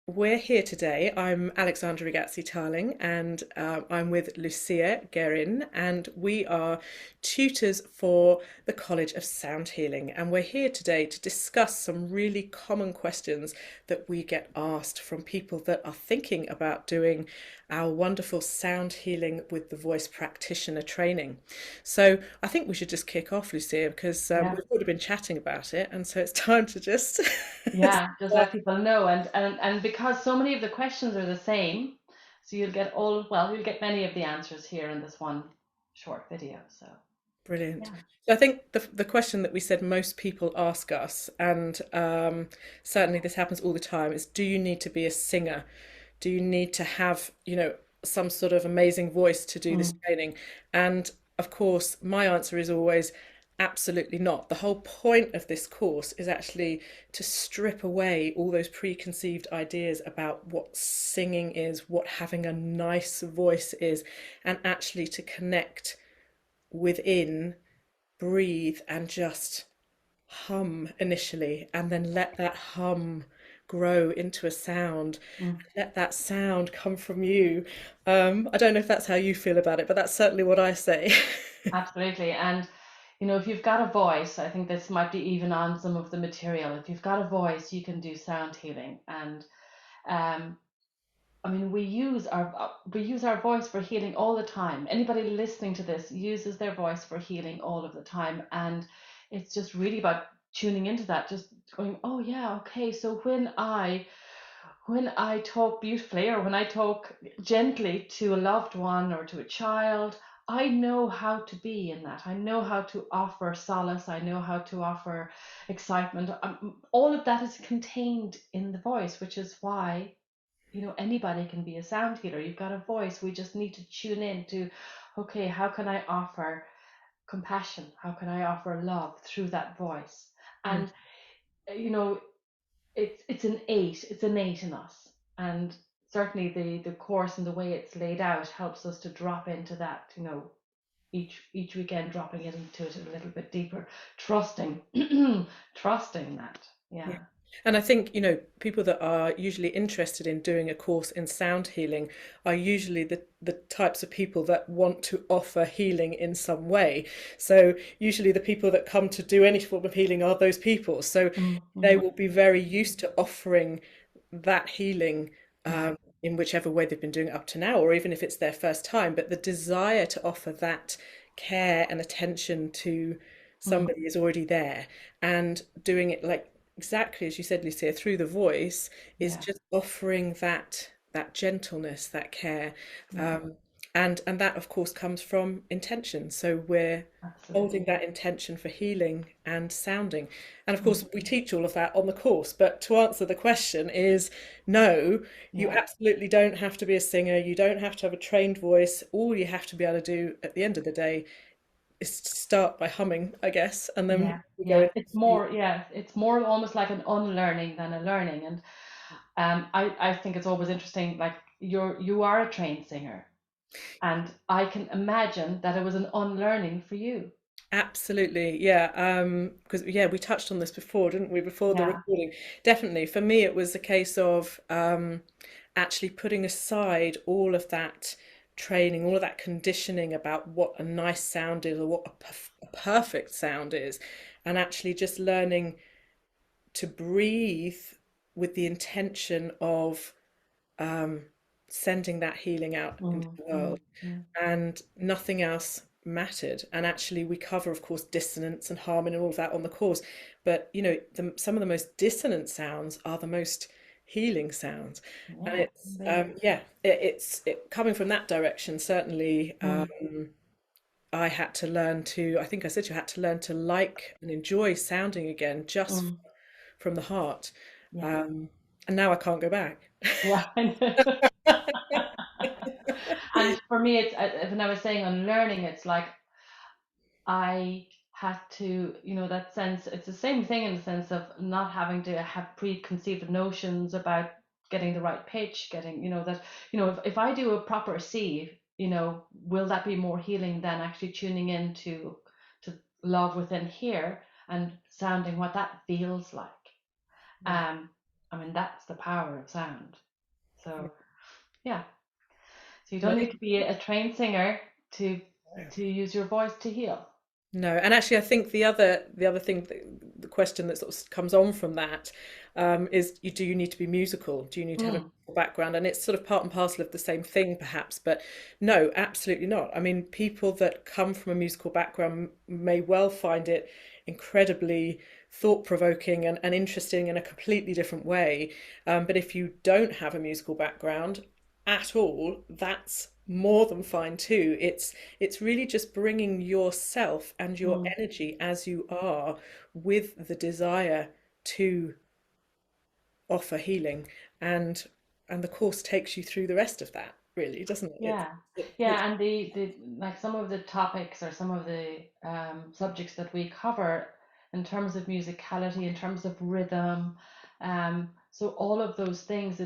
We're here today. I'm Alexandra Rigazzi-Tarling and I'm with Lucia Guerin, and we are tutors for the College of Sound Healing. And we're here today to discuss some really common questions that we get asked from people that are thinking about doing our wonderful sound healing with the voice practitioner training. So I think we should just kick off, Lucia, because Yeah, we've already been chatting about it, and so it's time to just yeah, just let people know. And because so many of the questions are the same, so you'll get many of the answers here in this one short video. So Brilliant. yeah. So I think the question that we said most people ask us, and certainly this happens all the time, is do you need to be a singer? Do you need to have, some sort of amazing voice to do this Mm, training? And of course, my answer is always absolutely not. The whole point of this course is actually to strip away all those preconceived ideas about what singing is, what having a nice voice is, and actually to connect within, breathe, and just hum initially, and then let that hum grow into a sound. mm, Let that sound come from you. I don't know if that's how you feel about it, but that's certainly what I say. absolutely. And if you've got a voice, I think this might be even on some of the material. If you've got a voice, you can do sound healing. And um, I mean, we use our voice for healing all the time. Anybody listening to this uses their voice for healing all of the time, and it's just really about tuning into that. Just going, oh yeah, okay. So when I talk beautifully or when I talk gently to a loved one or to a child, I know how to be in that. I know how to offer solace. I know how to offer excitement. All of that is contained in the voice, which is why anybody can be a sound healer. You've got a voice. We just need to tune in to, okay, how can I offer compassion? How can I offer love through that voice? Mm. And you know, it's innate in us. And certainly the course and the way it's laid out helps us to drop into that, each weekend dropping into it a little bit deeper, trusting trusting that. Yeah. Yeah. And I think, people that are usually interested in doing a course in sound healing are usually the types of people that want to offer healing in some way. So usually the people that come to do any form of healing are those people. So they Mm-hmm. will be very used to offering that healing Yeah. in whichever way they've been doing it up to now, or even if it's their first time. But the desire to offer that care and attention to Mm, somebody is already there. And doing it like exactly as you said, Lucia, through the voice is yeah. just offering that gentleness, that care. Yeah. Um, and that of course comes from intention. So we're holding Absolutely. that intention for healing and sounding. And of Mm, course, we teach all of that on the course. But to answer the question is no, you yeah. absolutely don't have to be a singer. You don't have to have a trained voice. All you have to be able to do at the end of the day is to start by humming, I guess, and then Yeah, we go yeah. into It's the more, yeah, it's more almost like an unlearning than a learning. And I think it's always interesting, like you are a trained singer, and I can imagine that it was an unlearning for you. Absolutely, yeah. Because yeah, we touched on this before, didn't we? Before the Yeah. recording. Definitely, for me, it was a case of actually putting aside all of that training, all of that conditioning about what a nice sound is or what a perfect sound is, and actually just learning to breathe with the intention of um, sending that healing out into Mm, the mm, world, mm. and nothing else mattered. And actually, we cover, of course, dissonance and harmony and all of that on the course. But some of the most dissonant sounds are the most healing sounds, and Yeah, it's indeed. yeah, coming from that direction. Certainly, Mm, I had to learn to. I think I said you had to learn to like and enjoy sounding again, just mm, from the heart. yeah. Um, and now I can't go back. Yeah, I know. And for me, when I was saying unlearning, it's like I had to, that sense, it's the same thing in the sense of not having to have preconceived notions about getting the right pitch, getting, that, if I do a proper C, will that be more healing than actually tuning in to love within here and sounding what that feels like? Yeah. Um, I mean, that's the power of sound. So yeah, so you No, don't need to be a trained singer to use your voice to heal. no, and actually, I think the other thing, the question that sort of comes on from that is, do you need to be musical? Do you need to have a Mm, musical background? And it's sort of part and parcel of the same thing, perhaps. But no, absolutely not. I mean, people that come from a musical background may well find it incredibly thought-provoking and interesting in a completely different way. But if you don't have a musical background at all, that's more than fine too. It's really just bringing yourself and your mm, energy as you are with the desire to offer healing, and the course takes you through the rest of that, really, doesn't it? yeah, It's yeah, and the like some of the topics or some of the subjects that we cover in terms of musicality, in terms of rhythm, so all of those things,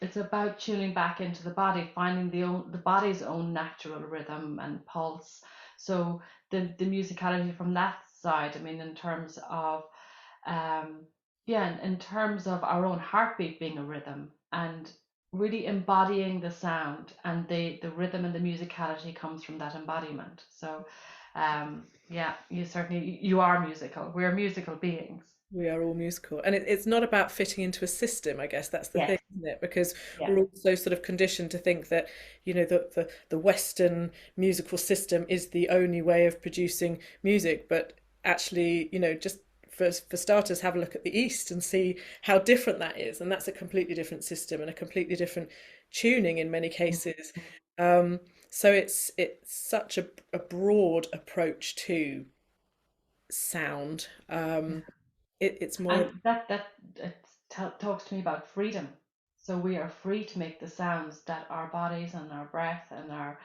it's about tuning back into the body, finding the body's own natural rhythm and pulse. So the musicality from that side, I mean, in terms of um, yeah, in terms of our own heartbeat being a rhythm and really embodying the sound, and the rhythm and the musicality comes from that embodiment. So yeah, you are musical. We're musical beings. We are all musical, and it's not about fitting into a system. I guess that's the Yes. thing, isn't it? Because Yeah. we're also sort of conditioned to think that, the Western musical system is the only way of producing music. But actually, just for starters, have a look at the East and see how different that is, and that's a completely different system and a completely different tuning in many cases. Um, so it's such a broad approach to sound. It's more. And that it talks to me about freedom. So we are free to make the sounds that our bodies and our breath and our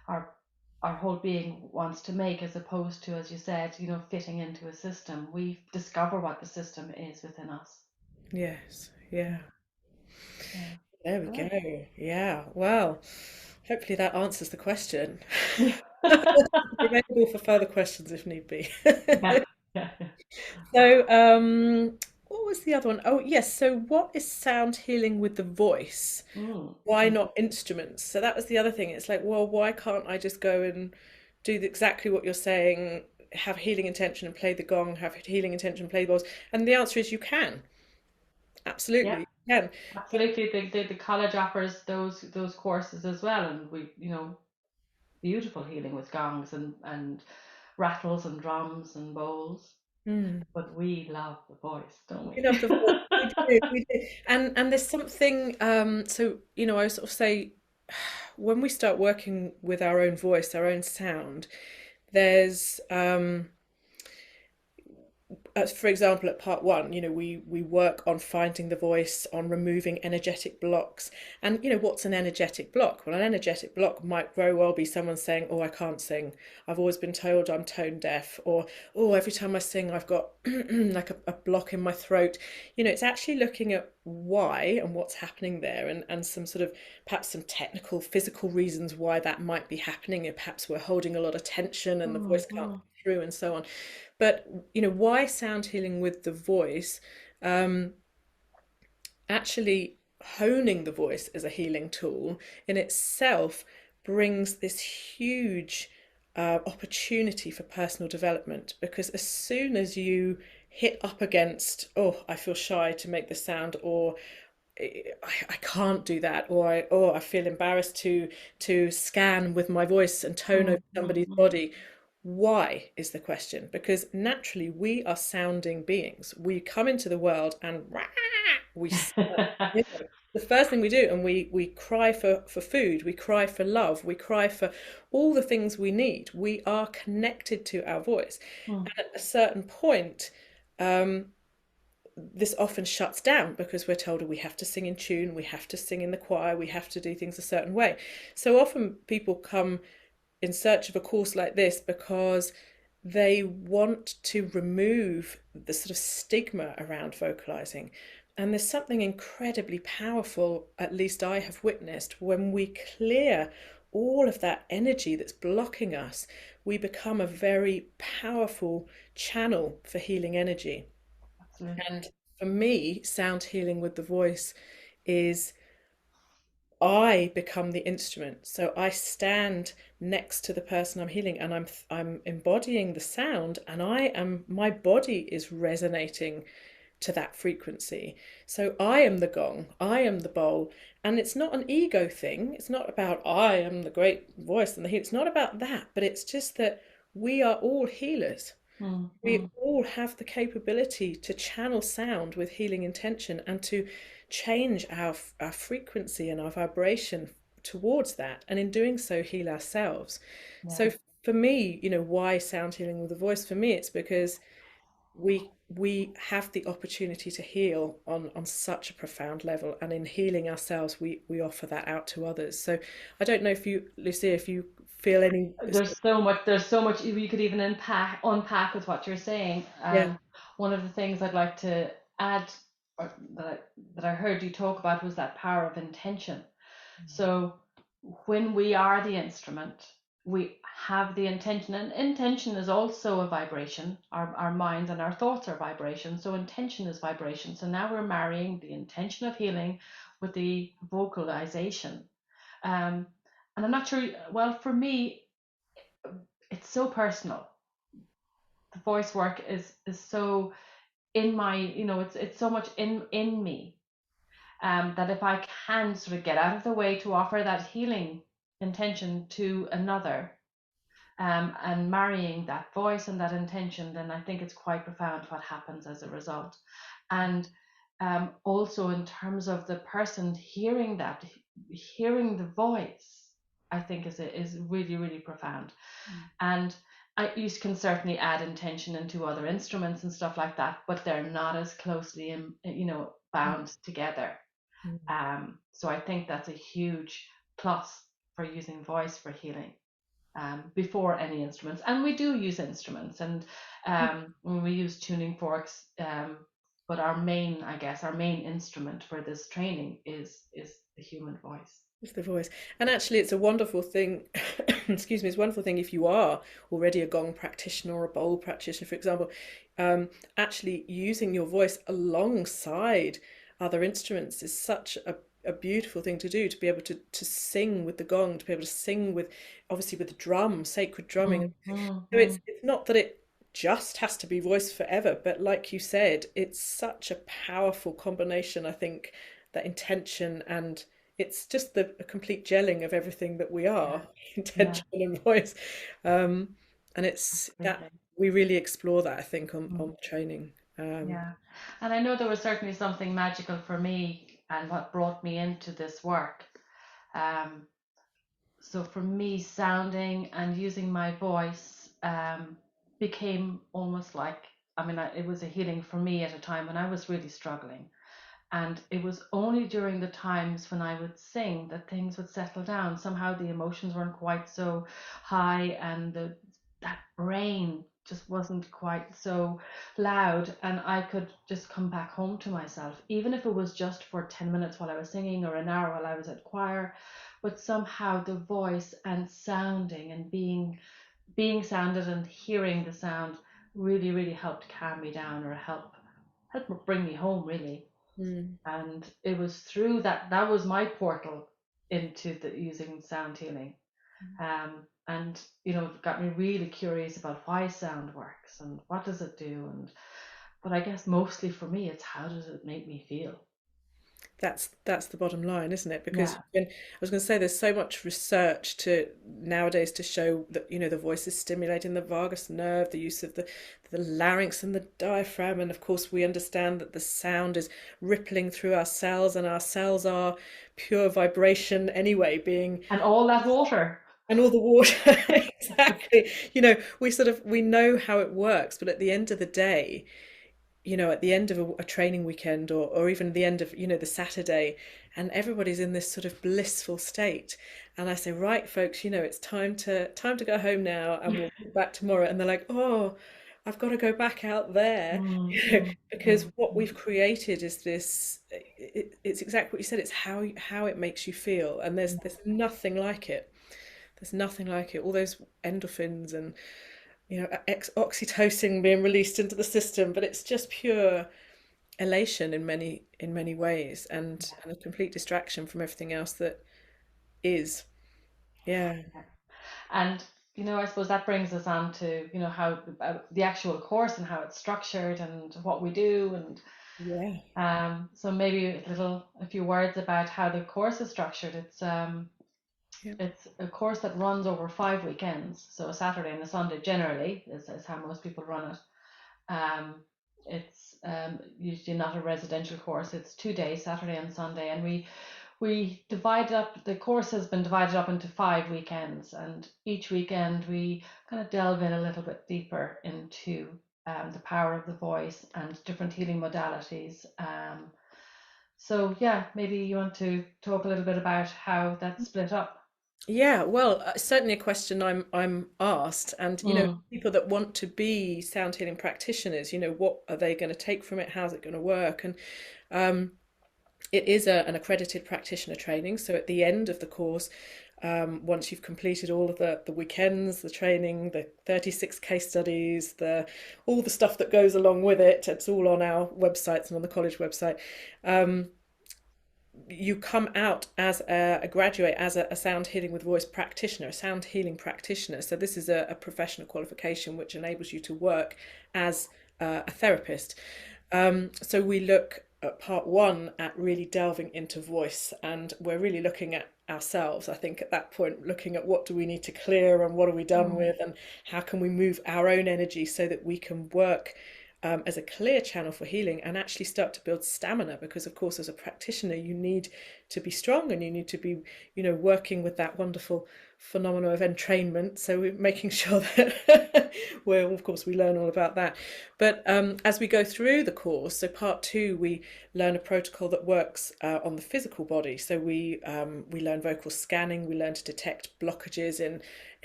our whole being wants to make, as opposed to, as you said, fitting into a system. We discover what the system is within us. Yes, Yeah, yeah. yeah. There we Good. go. Yeah. Well, hopefully that answers the question. Yeah. Be available for further questions if need be. Yeah, yeah, yeah. So, what was the other one? Oh, yes. So, what is sound healing with the voice? Mm, Why mm. not instruments? So that was the other thing. It's like, well, why can't I just go and do exactly what you're saying, have healing intention and play the gong, have healing intention, play the balls? And the answer is you can. Yeah, Absolutely, you can. absolutely. The college offers those courses as well, and beautiful healing with gongs and rattles and drums and bowls. Mm. But we love the voice, don't We we? love the voice. We do. And there's something, so, I sort of say, when we start working with our own voice, our own sound, there's for example, at part one, we work on finding the voice, on removing energetic blocks. And what's an energetic block? Well, an energetic block might very well be someone saying, "Oh, I can't sing. I've always been told I'm tone deaf," or "Oh, every time I sing, I've got like a block in my throat." It's actually looking at why and what's happening there, and some sort of perhaps some technical, physical reasons why that might be happening. Perhaps we're holding a lot of tension and the voice can't come Mhm. through, and so on. But why sound healing with the voice? Um, Actually, honing the voice as a healing tool in itself brings this huge opportunity for personal development, because as soon as you hit up against, "Oh, I feel shy to make the sound," or I can't do that, or I feel embarrassed to scan with my voice and tone over somebody's Mhm. body. Why is the question? Because naturally we are sounding beings. We come into the world and we the first thing we do, and we cry for food, we cry for love, we cry for all the things we need. We are connected to our voice, Mm. and at a certain point, um, this often shuts down because we're told we have to sing in tune, we have to sing in the choir, we have to do things a certain way. So often people come in search of a course like this because they want to remove the sort of stigma around vocalizing. And there's something incredibly powerful, at least I have witnessed, when we clear all of that energy that's blocking us, we become a very powerful channel for healing energy. Absolutely. And for me, sound healing with the voice is I become the instrument. So I stand next to the person I'm healing and I'm embodying the sound and my body is resonating to that frequency. So I am the gong, I am the bowl, and it's not an ego thing. It's not about I am the great voice and the healer. It's not about that, but it's just that we are all healers. Mm, We mm, all have the capability to channel sound with healing intention and to change our frequency and our vibration towards that, and in doing so, heal ourselves. yeah. So, for me, why sound healing with the voice? For me, it's because we have the opportunity to heal on such a profound level, and in healing ourselves, we offer that out to others. So, I don't know if you, Lucia, if you feel any. There's so much you could even unpack with what you're saying. Yeah. And one of the things I'd like to add, or that I heard you talk about, was that power of intention. So when we are the instrument, we have the intention, and intention is also a vibration. Our minds and our thoughts are vibration, so intention is vibration. So now we're marrying the intention of healing with the vocalization. Um, and I'm not sure, well, for me, it's so personal. The voice work is so in my, it's so much in me, that if I can sort of get out of the way to offer that healing intention to another, and marrying that voice and that intention, then I think it's quite profound what happens as a result. And also in terms of the person hearing that, hearing the voice, I think is really, really profound. And you can certainly add intention into other instruments and stuff like that, but they're not as closely, bound together. So I think that's a huge plus for using voice for healing, before any instruments. And we do use instruments, and when we use tuning forks, but our main, I guess, our main instrument for this training is the human voice. It's the voice. And actually, it's a wonderful thing. Excuse me, it's a wonderful thing if you are already a gong practitioner or a bowl practitioner, for example, actually using your voice alongside other instruments is such a beautiful thing to do, to be able to sing with the gong, to be able to sing with, obviously, with the drum, sacred drumming. Mm, mm, So mm. it's not that it just has to be voice forever, but like you said, it's such a powerful combination, I think, that intention and it's just a complete gelling of everything that we Yeah, are, yeah, intention and voice. Um, and it's that absolutely. we really explore that, I think, on Mm, the training. yeah. And I know there was certainly something magical for me and what brought me into this work. Um, so for me, sounding and using my voice, became almost like, I mean, it was a healing for me at a time when I was really struggling. And it was only during the times when I would sing that things would settle down. Somehow the emotions weren't quite so high, and that brain just wasn't quite so loud, and I could just come back home to myself, even if it was just for 10 minutes while I was singing, or an hour while I was at choir. But somehow the voice and sounding and being sounded and hearing the sound really, really helped calm me down, or help bring me home, really. Mm. And it was through that was my portal into the using sound healing. And it got me really curious about why sound works and what does it do. And but I guess mostly for me, it's how does it make me feel. That's the bottom line, isn't it? Because Yeah. I was going to say there's so much research to nowadays to show that the voice is stimulating the vagus nerve, the use of the larynx and the diaphragm, and of course we understand that the sound is rippling through our cells, and our cells are pure vibration anyway, being And all that water. and all the water. Exactly. We know how it works, but at the end of the day, at the end of a training weekend, or even the end of, the Saturday, and everybody's in this sort of blissful state. And I say, right, folks, it's time to go home now and we'll be back tomorrow. And they're like, oh, I've got to go back out there. Mm, mm, Because mm, what mm. we've created is this, it's exactly what you said, it's how it makes you feel. And there's nothing like it. There's nothing like it. All those endorphins and oxytocin being released into the system, but it's just pure. elation in many ways, and a complete distraction from everything else that is. Yeah. Yeah. And I suppose that brings us on to how the actual course and how it's structured and what we do, and Yeah. so maybe a few words about how the course is structured. Yeah. It's a course that runs over 5 weekends, so a Saturday and a Sunday generally is how most people run it. It's usually not a residential course. It's 2 days, Saturday and Sunday, and we divide up. The course has been divided up into 5 weekends, and each weekend we kind of delve in a little bit deeper into the power of the voice and different healing modalities. So yeah, maybe you want to talk a little bit about how that's split up. Yeah, well, certainly a question I'm asked, and Mm, people that want to be sound healing practitioners, what are they going to take from it? How's it going to work? And um, it is an accredited practitioner training. So at the end of the course, once you've completed all of the weekends, the training, the 36 case studies, the all the stuff that goes along with it, it's all on our websites and on the college website. Um, you come out as a graduate as a sound healing with voice practitioner, a sound healing practitioner. So this is a professional qualification which enables you to work as a therapist. So we look at part one at really delving into voice, and we're really looking at ourselves. I think at that point, looking at what do we need to clear and what are we done mm, with, and how can we move our own energy so that we can work as a clear channel for healing and actually start to build stamina, because of course as a practitioner you need to be strong and you need to be working with that wonderful phenomenon of entrainment, so we're making sure that well, of course we learn all about that. But as we go through the course, so part two, we learn a protocol that works on the physical body. So we learn vocal scanning, we learn to detect blockages in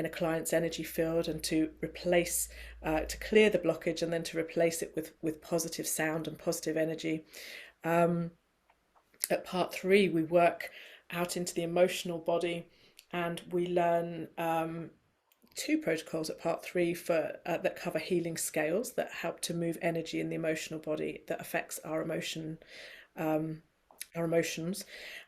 a client's energy field and to replace to clear the blockage and then to replace it with positive sound and positive energy. Um, at part three, we work out into the emotional body, and we learn two protocols at part three for that cover healing scales that help to move energy in the emotional body that affects um, our emotions.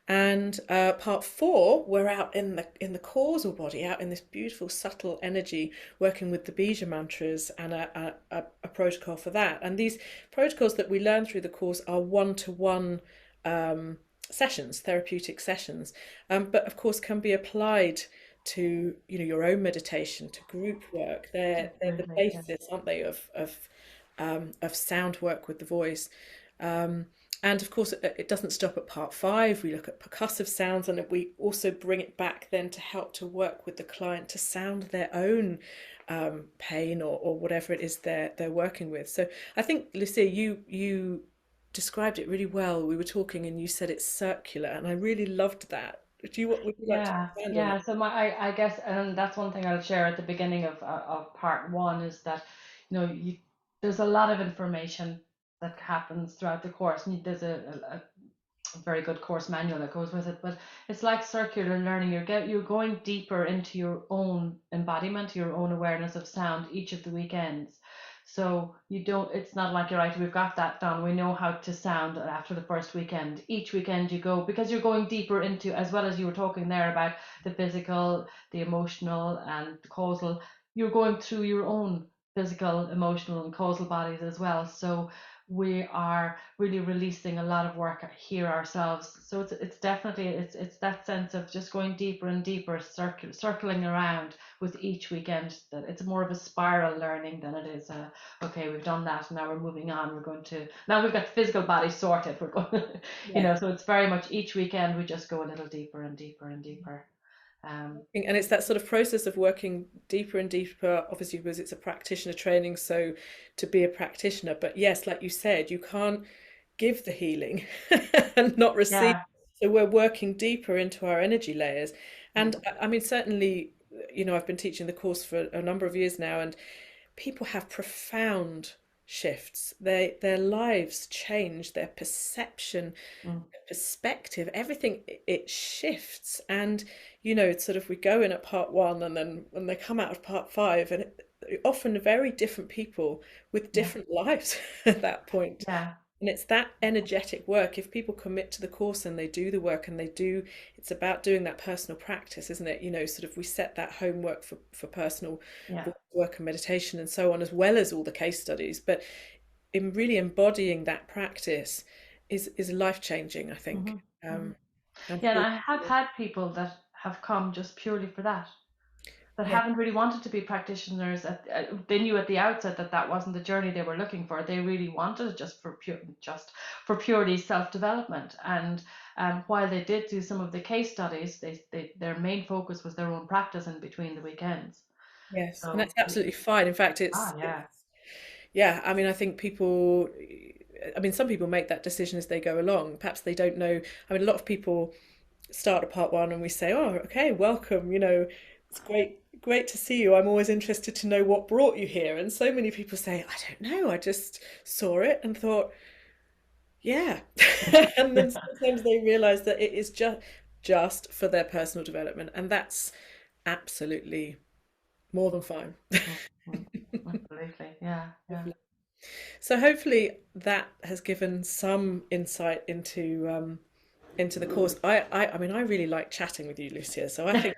And part four, we're out in the causal body, out in this beautiful subtle energy, working with the bija mantras and a protocol for that. And these protocols that we learn through the course are one-to-one sessions, therapeutic sessions, but of course can be applied to your own meditation, to group work. They're the definitely, yes. basis, aren't they, of sound work with the voice. Um, and of course, it doesn't stop at part five. We look at percussive sounds, and we also bring it back then to help to work with the client to sound their own pain, or whatever it is they're working with. So I think, Lucia, you described it really well. We were talking, and you said it's circular, and I really loved that. Would you like to Yeah, expand on that? yeah. So I guess, and that's one thing I'll share at the beginning of part one is that, there's a lot of information that happens throughout the course. And there's a very good course manual that goes with it, but it's like circular learning. You're going deeper into your own embodiment, your own awareness of sound each of the weekends. So you don't, it's not like you're right, we've got that done, we know how to sound after the first weekend. Each weekend you go, because you're going deeper into, as well as you were talking there about the physical, the emotional, and the causal, you're going through your own physical, emotional, and causal bodies as well. So we are really releasing a lot of work here ourselves. So it's definitely it's that sense of just going deeper and deeper, circling around with each weekend. That it's more of a spiral learning than it is okay, we've done that, now we're moving on. We're going to now we've got the physical body sorted. We're going, Yeah. so it's very much each weekend we just go a little deeper and deeper and deeper. Um, And it's that sort of process of working deeper and deeper, obviously, because it's a practitioner training, so to be a practitioner. But yes, like you said, you can't give the healing and not receive. yeah. So we're working deeper into our energy layers. And Mm, I mean, certainly, I've been teaching the course for a number of years now, and people have profound shifts. Their lives change, their perception, mm, perspective, everything, it shifts. And it's sort of, we go in at part one, and then when they come out of part five, often very different people with yeah. different lives at that point. Yeah. And it's that energetic work. If people commit to the course and they do the work and they do, it's about doing that personal practice, isn't it? Sort of we set that homework for personal Yeah. work and meditation and so on, as well as all the case studies. But in really embodying that practice is life changing, I think. Hmm. Hmm. And Yeah, and for, I have had people that have come just purely for that, that yeah, haven't really wanted to be practitioners. They knew at the outset that that wasn't the journey they were looking for. They really wanted it just for purely self-development. And while they did do some of the case studies, their main focus was their own practice in between the weekends. yes, and So that's absolutely fine. In fact, it's yeah, yeah. I mean, I think people. I mean, some people make that decision as they go along. Perhaps they don't know. I mean, a lot of people start a part one and we say, "Oh, okay, welcome. It's great to see you. I'm always interested to know what brought you here." And so many people say, "I don't know. I just saw it and thought, yeah." And then sometimes they realize that it is just for their personal development, and that's absolutely more than fine. mhm, absolutely, yeah, yeah. So hopefully that has given some insight into the course. I mean, I really like chatting with you, Lucia. So I think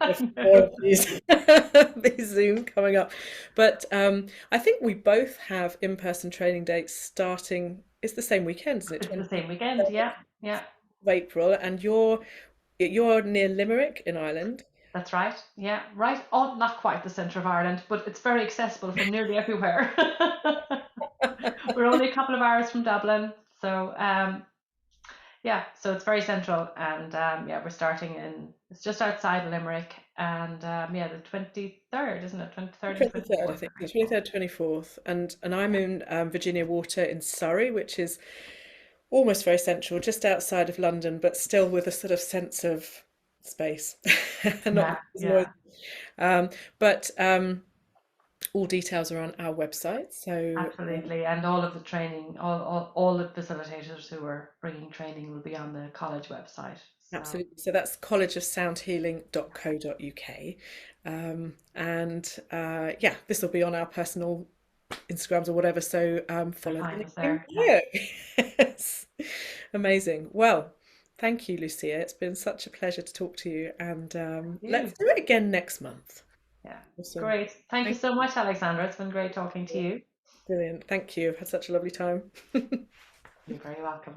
there's I more of know. these Zoom coming up. But I think we both have in-person training dates starting. It's the same weekend, isn't it? It's the 20th same weekend, yeah, yeah. of April, and you're near Limerick in Ireland. That's right. Yeah, right. Oh, not quite the centre of Ireland, but it's very accessible from nearly everywhere. We're only a couple of hours from Dublin, so yeah, so it's very central, and yeah, we're starting in. It's just outside Limerick, and yeah, the 23rd, isn't it? 23rd and 23rd, I 24th of think. The April. 23rd, 24th. And I'm in Virginia Water in Surrey, which is almost very central, just outside of London, but still with a sort of sense of space and not Yeah, as noisy. yeah, Um, but all details are on our website. So absolutely. And all of the training, all the facilitators who are bringing training will be on the college website. So absolutely. So that's collegeofsoundhealing.co.uk. And yeah, this will be on our personal Instagrams or whatever. So you'll follow the find link us in there. Yeah. bio. Yes. Amazing. Well, thank you, Lucia. It's been such a pleasure to talk to you. And Thank let's you. do it again next month. Yeah. Awesome. Great. Thank you Thank so much, Alexandra. It's been great talking to you. you. Brilliant. Thank you. I've had such a lovely time. You're very welcome.